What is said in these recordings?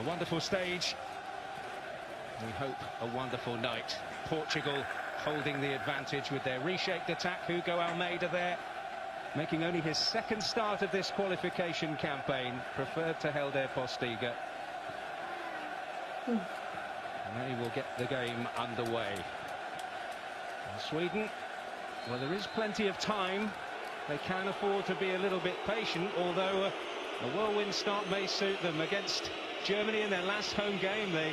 A wonderful stage. We hope a wonderful night. Portugal holding the advantage with their reshaped attack. Hugo Almeida there, making only his second start of this qualification campaign. Preferred to Helder Postiga. And they will get the game underway. And Sweden, well, there is plenty of time. They can afford to be a little bit patient, although a whirlwind start may suit them. Against Germany in their last home game, they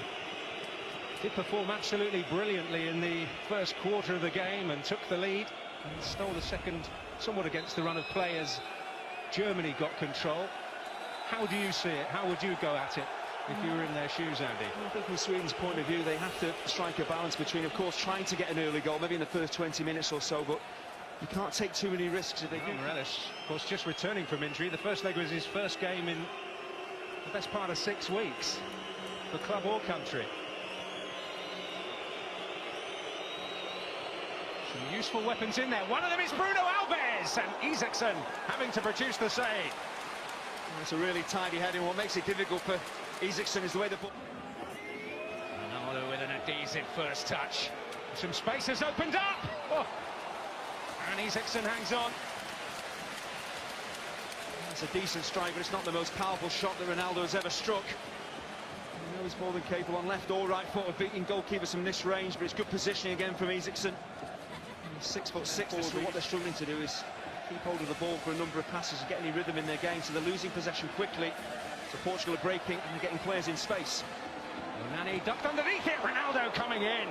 did perform absolutely brilliantly in the first quarter of the game and took the lead and stole the second somewhat against the run of play as Germany got control. How do you see it? How would you go at it if you were in their shoes, Andy? I think from Sweden's point of view, they have to strike a balance between, of course, trying to get an early goal, maybe in the first 20 minutes or so, but you can't take too many risks if they do. Morales, of course, just returning from injury. The first leg was his first game in the best part of 6 weeks for club or country. Some useful weapons in there. One of them is Bruno Alves, and Isaacson having to produce the save. It's a really tidy heading. What makes it difficult for Isaacson is the way the ball... Ronaldo with an adhesive first touch. Some space has opened up. Oh. And Isaacson hangs on. It's a decent strike, but it's not the most powerful shot that Ronaldo has ever struck. You know, he's more than capable on left or right foot of beating goalkeepers from this range, but it's good positioning again from Isaacson. He's 6'6", but what they're struggling to do is keep hold of the ball for a number of passes and get any rhythm in their game, so they're losing possession quickly. So Portugal are breaking and they're getting players in space. Nani ducked underneath it, Ronaldo coming in.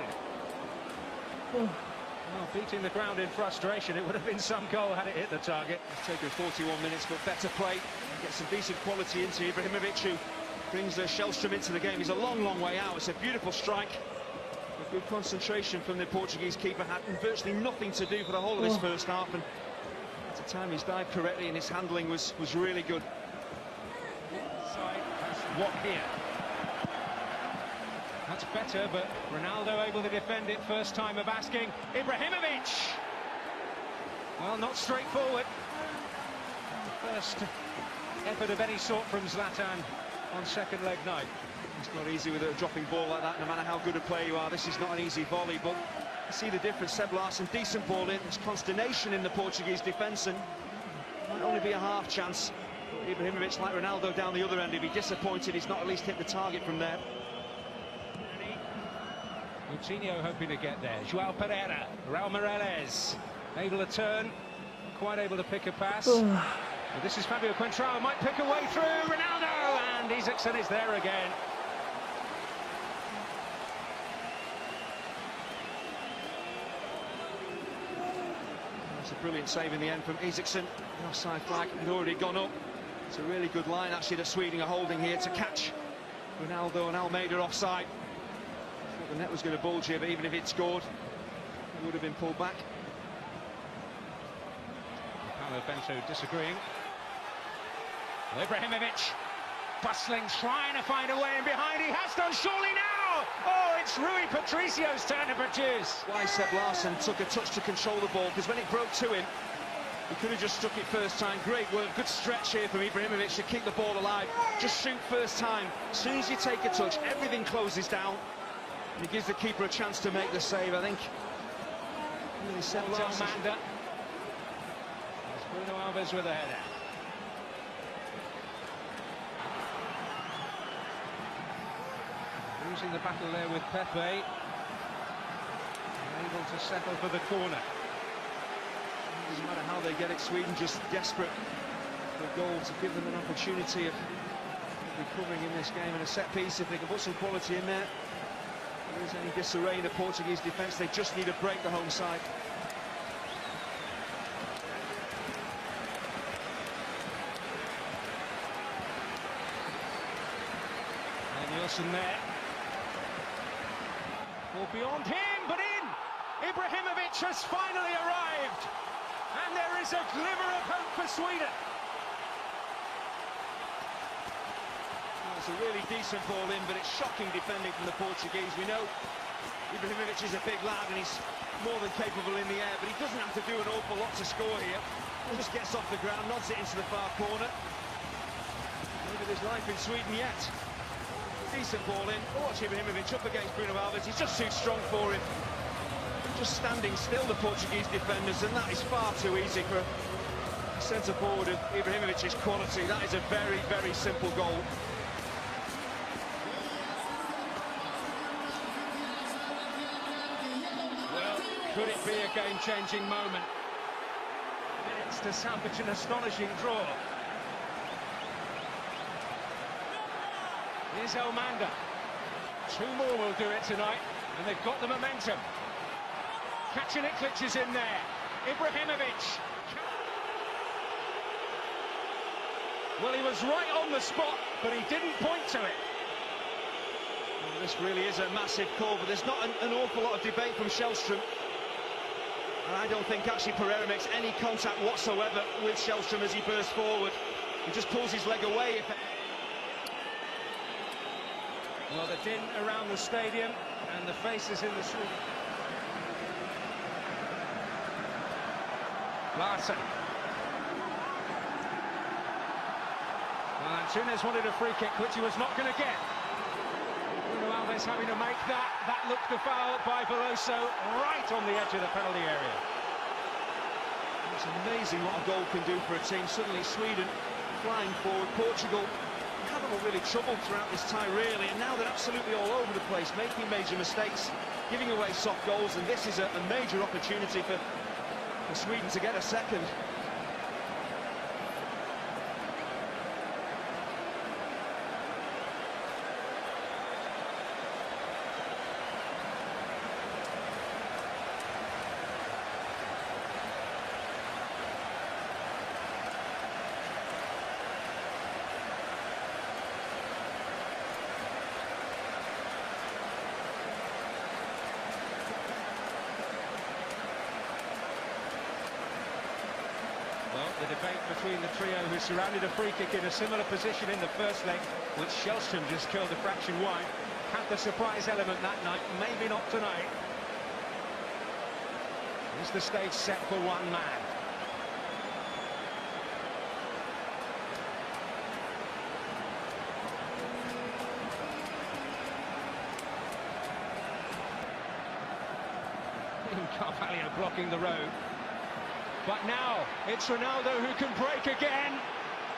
Well, beating the ground in frustration, it would have been some goal had it hit the target. It's taken 41 minutes, but better play. Get some decent quality into Ibrahimovic, who brings Shellstrom into the game. He's a long, long way out. It's a beautiful strike. A good concentration from the Portuguese keeper. Had virtually nothing to do for the whole of this first half, and at the time he's dived correctly and his handling was really good. Side has what here? That's better, but Ronaldo able to defend it. First time of asking. Ibrahimovic! Well, not straightforward. The first effort of any sort from Zlatan on second leg night. It's not easy with a dropping ball like that, no matter how good a player you are. This is not an easy volley, but you see the difference. Seb Larsson, decent ball in. There's consternation in the Portuguese defence, and might only be a half chance. But Ibrahimovic, like Ronaldo down the other end, he'd be disappointed he's not at least hit the target from there. Coutinho hoping to get there. João Pereira, Raul Morales, able to turn, quite able to pick a pass. But this is Fabio Contrao, might pick a way through. Ronaldo, and Isaacson is there again. That's a brilliant save in the end from Isaacson. The offside flag had already gone up. It's a really good line actually that Sweden are holding here to catch Ronaldo and Almeida offside. The net was going to bulge here, but even if it scored, it would have been pulled back. Paulo Bento disagreeing. Ibrahimovic bustling, trying to find a way in behind. He has done, surely now! Oh, it's Rui Patricio's turn to produce. Why Seb Larsson took a touch to control the ball, because when it broke to him, he could have just struck it first time. Great work, good stretch here from Ibrahimovic to keep the ball alive. Just shoot first time. As soon as you take a touch, everything closes down. And he gives the keeper a chance to make the save, I think. Really Seb Larsson. There's Bruno Alves with a header. Losing the battle there with Pepe. Able to settle for the corner. Doesn't matter how they get it, Sweden just desperate for a goal to give them an opportunity of recovering in this game. And a set piece, if they can put some quality in there. If there's any disarray in the Portuguese defence, they just need to break the home side. And Nielsen there. Well, beyond him, but in! Ibrahimovic has finally arrived! And there is a glimmer of hope for Sweden. It's a really decent ball in, but it's shocking defending from the Portuguese. We know Ibrahimovic is a big lad and he's more than capable in the air, but he doesn't have to do an awful lot to score here. He just gets off the ground, nods it into the far corner. Maybe there's life in Sweden yet. Decent ball in. Watch Ibrahimovic up against Bruno Alves. He's just too strong for him. Just standing still, the Portuguese defenders, and that is far too easy for a centre forward of Ibrahimovic's quality. That is a very, very simple goal. Well, could it be a game-changing moment? Minutes to salvage an astonishing draw. Here's Elmander. 2 more will do it tonight, and they've got the momentum. Kacaniklic is in there. Ibrahimovic. Well, he was right on the spot, but he didn't point to it. Well, this really is a massive call, but there's not an awful lot of debate from Shellstrom. And I don't think actually Pereira makes any contact whatsoever with Shellstrom as he bursts forward. He just pulls his leg away. Well, the din around the stadium and the faces in the street. Larson. Well, Antunes wanted a free kick, which he was not going to get. Bruno Alves having to make that. That looked a foul by Veloso, right on the edge of the penalty area. It's amazing what a goal can do for a team. Suddenly Sweden flying forward. Portugal haven't really troubled throughout this tie, really, and now they're absolutely all over the place, making major mistakes, giving away soft goals, and this is a major opportunity for Sweden to get a second. Well, the debate between the trio who surrounded a free kick in a similar position in the first leg, which Shellstrom just killed a fraction wide, had the surprise element that night, maybe not tonight. Is the stage set for one man? Carvalho blocking the road. But now, it's Ronaldo who can break again.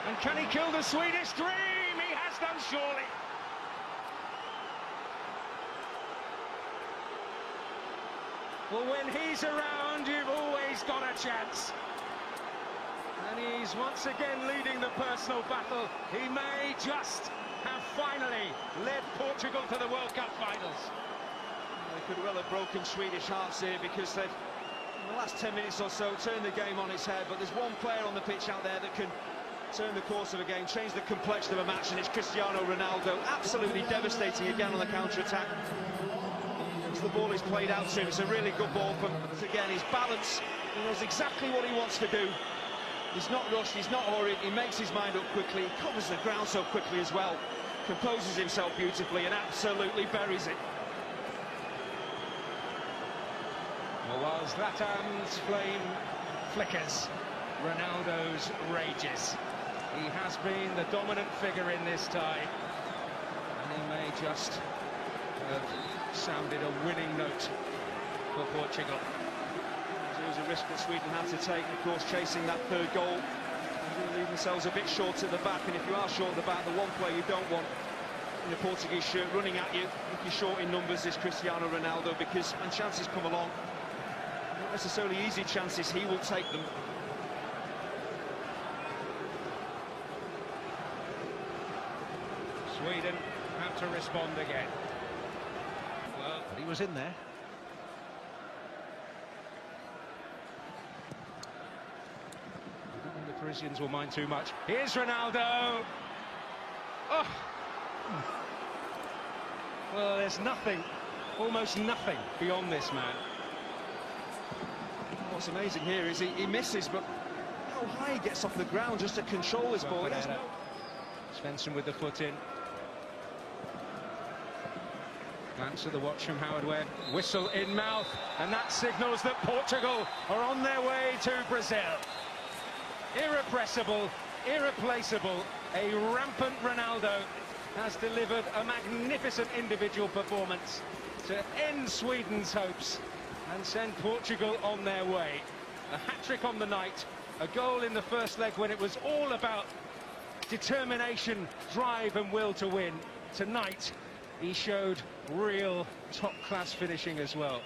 And can he kill the Swedish dream? He has done, surely. Well, when he's around, you've always got a chance. And he's once again leading the personal battle. He may just have finally led Portugal to the World Cup finals. They could well have broken Swedish hearts here, because they've, in the last 10 minutes or so, turned the game on its head. But there's one player on the pitch out there that can turn the course of a game, change the complexion of a match, and it's Cristiano Ronaldo. Absolutely devastating again on the counter-attack. As the ball is played out to him, it's a really good ball from, again, his balance. He knows exactly what he wants to do. He's not rushed, he's not hurried, he makes his mind up quickly, he covers the ground so quickly as well, composes himself beautifully and absolutely buries it. Well, while Zlatan's flame flickers, Ronaldo's rages. He has been the dominant figure in this tie, and he may just have sounded a winning note for Portugal. It was a risk that Sweden had to take, of course, chasing that third goal. They leave themselves a bit short at the back, and if you are short at the back, the one player you don't want in a Portuguese shirt running at you, if you're short in numbers, is Cristiano Ronaldo, because when chances come along, not necessarily easy chances, he will take them. Sweden have to respond again. Well, he was in there. I don't think the Parisians will mind too much. Here's Ronaldo. Oh! Well, there's nothing, almost nothing beyond this man. What's amazing here is he misses, but how high he gets off the ground just to control his ball. Svensson with the foot in. Glance at the watch from Howard Webb. Whistle in mouth, and that signals that Portugal are on their way to Brazil. Irrepressible, irreplaceable, a rampant Ronaldo. has delivered a magnificent individual performance to end Sweden's hopes and send Portugal on their way. A hat-trick on the night, a goal in the first leg when it was all about determination, drive and will to win. Tonight, he showed real top-class finishing as well.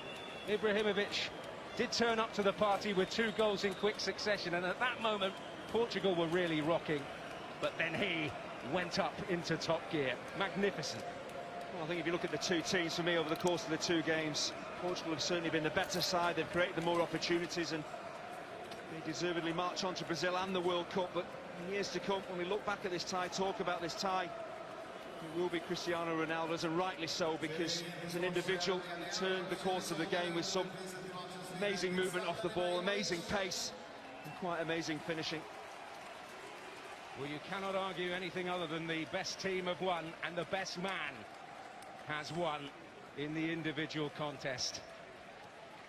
Ibrahimovic did turn up to the party with 2 goals in quick succession, and at that moment, Portugal were really rocking. But then he went up into top gear. Magnificent. Well, I think if you look at the two teams, for me, over the course of the 2 games, Portugal have certainly been the better side. They've created the more opportunities, and they deservedly march on to Brazil and the World Cup. But in years to come, when we look back at this tie, talk about this tie, it will be Cristiano Ronaldo's, and rightly so, because as an individual, he turned the course of the game with some amazing movement off the ball, amazing pace, and quite amazing finishing. Well, you cannot argue anything other than the best team have won, and the best man has won in the individual contest.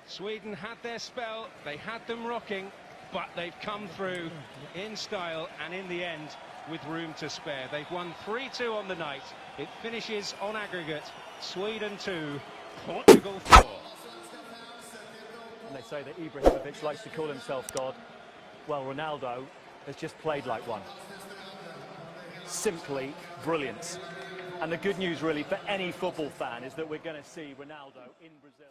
Sweden had their spell, they had them rocking, but they've come through in style and in the end with room to spare. They've won 3-2 on the night. It finishes on aggregate, Sweden 2, Portugal 4. And they say that Ibrahimovic likes to call himself God. Well, Ronaldo has just played like one. Simply brilliant. And the good news really for any football fan is that we're going to see Ronaldo in Brazil.